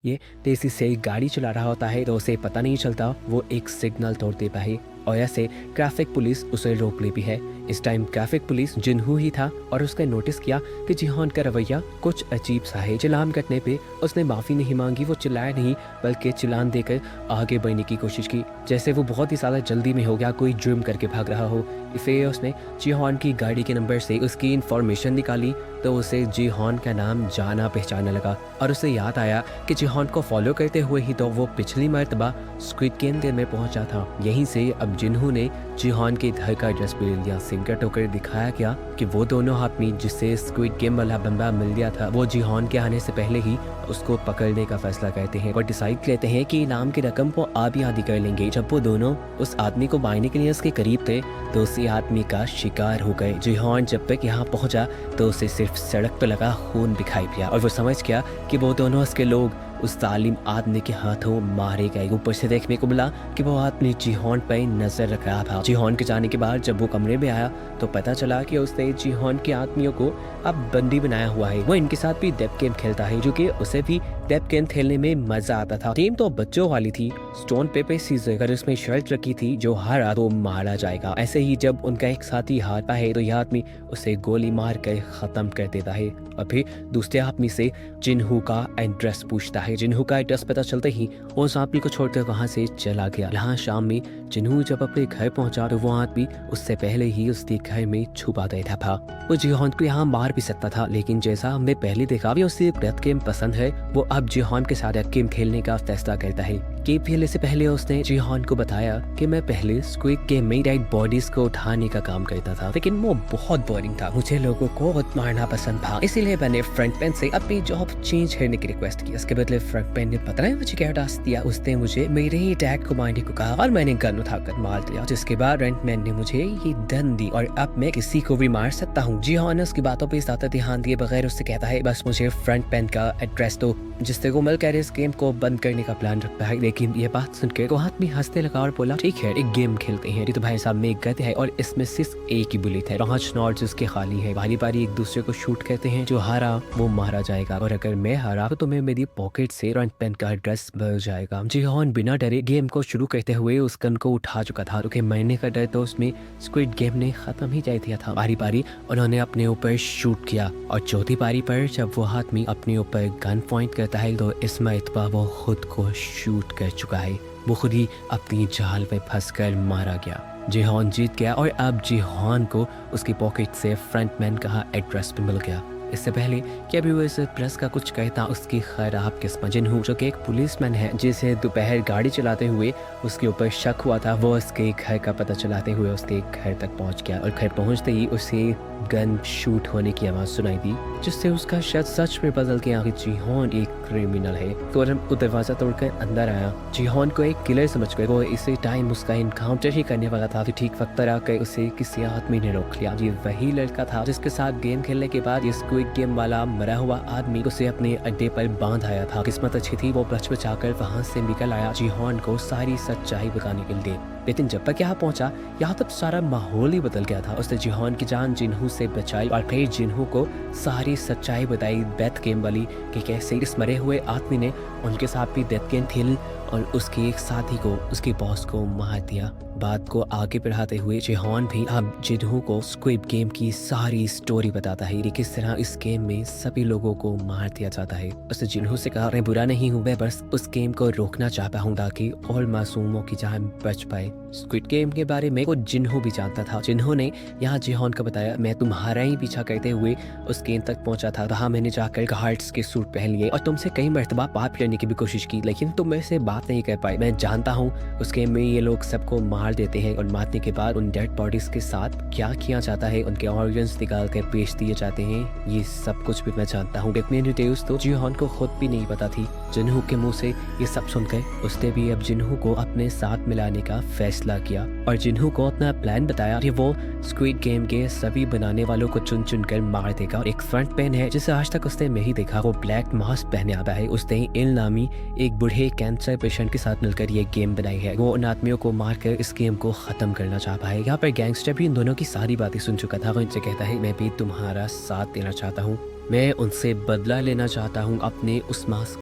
ये तेजी से गाड़ी चला रहा होता है तो उसे पता नहीं चलता वो एक सिग्नल तोड़ देता है और ऐसे ट्रैफिक पुलिस उसे रोक लेती है। इस टाइम ट्रैफिक पुलिस जिन्हू ही था और उसने नोटिस किया कि जिहान का रवैया कुछ अजीब सा है। चालान कटने पे उसने माफ़ी नहीं मांगी, वो चिल्लाया नहीं बल्कि चालान देकर आगे बढ़ने की कोशिश की, जैसे वो बहुत ही ज़्यादा जल्दी में हो गया, कोई जुर्म करके भाग रहा हो। इसे उसने जिहान की गाड़ी के नंबर से उसकी इंफॉर्मेशन निकाली तो उसे जिहान का नाम जाना पहचानने लगा और उसे याद आया कि जिहान को फॉलो करते हुए ही तो वो पिछली मर्तबा स्क्विड गेम में पहुंचा था। यहीं से अब जिन्हू ने जिहान के घर का एड्रेस भी ले लिया। सिम का टोकर दिखाया गया कि वो दोनों आदमी जिससे स्क्विड गेम वाला बंदा मिल गया था वो जिहान के आने से पहले ही उसको पकड़ने का फैसला करते हैं और डिसाइड करते हैं कि इनाम की रकम वो आधी आधी कर लेंगे। जब वो दोनों उस आदमी को मारने के लिए उसके करीब थे तो उसी आदमी का शिकार हो गए। जिहान जब तक यहाँ पहुंचा तो उसे सिर्फ सड़क पर लगा खून दिखाई दिया और वो समझ गया कि वो दोनों उसके लोग उस तालिम आदमी के हाथों मारे गए। ऊपर से देखने को मिला कि वो आदमी जिहान पर नजर रख रहा था। जिहान के जाने के बाद जब वो कमरे में आया तो पता चला कि उसने जिहान के आदमियों को अब बंदी बनाया हुआ है। वो इनके साथ भी डेथ गेम खेलता है, जो कि उसे भी डेथ गेम खेलने में मजा आता था। टीम तो बच्चों वाली थी, स्टोन पेपर सीजर कर उसमें शर्त रखी थी जो हारा तो मारा जाएगा। ऐसे ही जब उनका एक साथी हारता है तो यह आदमी उसे गोली मार कर खत्म कर देता है और फिर दूसरे आदमी से जिन्हू का एड्रेस पूछता है। जिन्हू का एड्रेस पता चलते ही वो उस आदमी को छोड़कर वहां से चला गया। यहाँ शाम में जिन्हू जब अपने घर पहुंचा तो वो आदमी उससे पहले ही उसके घर में छुपा गया था। वो जिहान को यहाँ मार भी सकता था, लेकिन जैसा हमने पहले देखा भी उसे डेथ गेम पसंद है, वो अब जिहान के साथ गेम खेलने का फैसला करता है। गेम खेलने से पहले उसने जिहान को बताया कि मैं पहले स्क्विड गेम में डेड बॉडीज को उठाने का काम करता था, लेकिन वो बहुत बोरिंग था। मुझे लोगों को मारना पसंद था, इसीलिए मैंने फ्रंट पेन से अपनी जॉब चेंज करने की रिक्वेस्ट की। उसके बदले फ्रंट पेन ने पता है मुझे क्या टास्क दिया, उसने मुझे मेरे ही डैड को मारने को कहा और मैंने गन उठाकर मार दिया, जिसके बाद रेंटमैन ने मुझे ये गन दी और अब मैं किसी को भी मार सकता हूँ। जिहान उसकी बातों पर ज्यादा ध्यान दिए बगैर उससे कहता है बस मुझे फ्रंट पेन का एड्रेस दो, जिससे वो मिलकर इस गेम को बंद करने का प्लान रखता है। लेकिन ये बात सुनकर वो हाथ में हंसने लगा और बोला ठीक है एक गेम खेलते हैं। तो भाई साहब में एक गन है और इसमें सिर्फ एक ही बुलेट है, 5 नॉट्स उसके खाली है। बारी बारी एक दूसरे को शूट करते हैं, जो हारा वो मारा जाएगा और अगर मैं हारा तो तुम्हें मेरी पॉकेट से फ्रंट पेन का एड्रेस मिल जाएगा। जिहान बिना डरे गेम को शुरू करते हुए उस गन को उठा चुका था, क्योंकि मरने का डर तो उसमें स्क्विड गेम ने खत्म ही कर दिया था। बारी बारी उन्होंने अपने ऊपर शूट किया और चौथी बारी पर जब वो आदमी अपने ऊपर गन पॉइंट करता है तो इस मरतबा वो खुद को शूट कर चुका है। वो खुद ही अपनी जाल में फंसकर मारा गया। जिहान जीत गया और अब जिहान को उसकी पॉकेट से फ्रंटमैन का एड्रेस भी मिल गया। इससे पहले कि अभी वो इस प्रेस का कुछ कहता उसकी खराब किस्मत जिन्हू, जो कि एक पुलिसमैन है जिसे दोपहर गाड़ी चलाते हुए उसके ऊपर शक हुआ था, वो उसके घर का पता चलाते हुए उसके घर तक पहुंच गया और घर पहुंचते ही उसे गन शूट होने की आवाज़ सुनाई दी, जिससे उसका शक सच में बदल गया कि जिहान एक क्रिमिनल है। तो वो दरवाज़ा तोड़कर अंदर आया। जिहान को एक किलर समझकर वो इसी टाइम उसका इनकाउंटर ही करने वाला था, तो ठीक वक्त पर आकर उसे किसी आदमी ने रोक लिया। ये वही लड़का था जिसके साथ गेम खेलने के बाद ये स्क्विड गेम वाला मरा हुआ आदमी उसे अपने अड्डे पर बांध आया था। किस्मत अच्छी थी, वो बच बचाकर वहां से निकल आया जिहान को सारी सच्चाई बताने के लिए। लेकिन जब तक यहाँ पहुंचा यहाँ तब सारा माहौल ही बदल गया था। उसने जिहान की जान जिन्हू से बचाई और फिर जिन्हू को सारी सच्चाई बताई डेथ गेम वाली, कि कैसे इस मरे हुए आदमी ने उनके साथ भी डेथ गेम खेल और उसके एक साथी को, उसके बॉस को मार दिया। बात को आगे बढ़ाते हुए जिहान भी अब जिन्हू को स्क्विड गेम की सारी स्टोरी बताता है कि किस तरह इस गेम में सभी लोगों को मार दिया जाता है। उसने जिन्हू से कहा मैं बुरा नहीं हूँ, मैं बस उस गेम को रोकना चाहता हूँ ताकि और मासूमों की जान बच पाए। स्क्विड गेम के बारे में वो जिन्हू भी जानता था। जिन्हू ने यहाँ जिहान को बताया मैं तुम्हारा ही पीछा करते हुए उस गेम तक पहुंचा था, वहाँ मैंने जाकर गार्ड्स के सूट पहन लिए और तुमसे कई मर्तबा बात करने की भी कोशिश की, लेकिन तुम मेरे से बात नहीं कर पाए। मैं जानता हूँ उस गेम में ये लोग सबको मार देते हैं और मारने के बाद उन डेड बॉडीज के साथ क्या किया जाता है, उनके ऑर्गन्स निकाल कर पेश दिए जाते हैं, ये सब कुछ भी मैं जानता हूँ। इतनी डिटेल्स तो जिहान को खुद भी नहीं पता थी। जिन्हू के मुंह से ये सब सुनकर उसने भी अब जिन्हू को अपने साथ मिलाने का फैसला किया और जिन्हू को अपना प्लान बताया कि वो स्क्विड गेम के सभी बनाने वालों को चुन चुन कर मार देगा। और एक फ्रंट पेन है जिसे आज तक उसने नहीं देखा, वो ब्लैक मास्क पहने आता है। उसने इल नामी एक बूढ़े कैंसर पेशेंट के साथ मिलकर ये गेम बनाई है। वो उन आदमियों को मारकर इस गेम को खत्म करना चाहता है। यहाँ पर गैंगस्टर भी इन दोनों की सारी बातें सुन चुका था। वो इनसे कहता है मैं भी तुम्हारा साथ देना चाहता हूँ, मैं उनसे बदला लेना चाहता हूँ अपने उस मास्क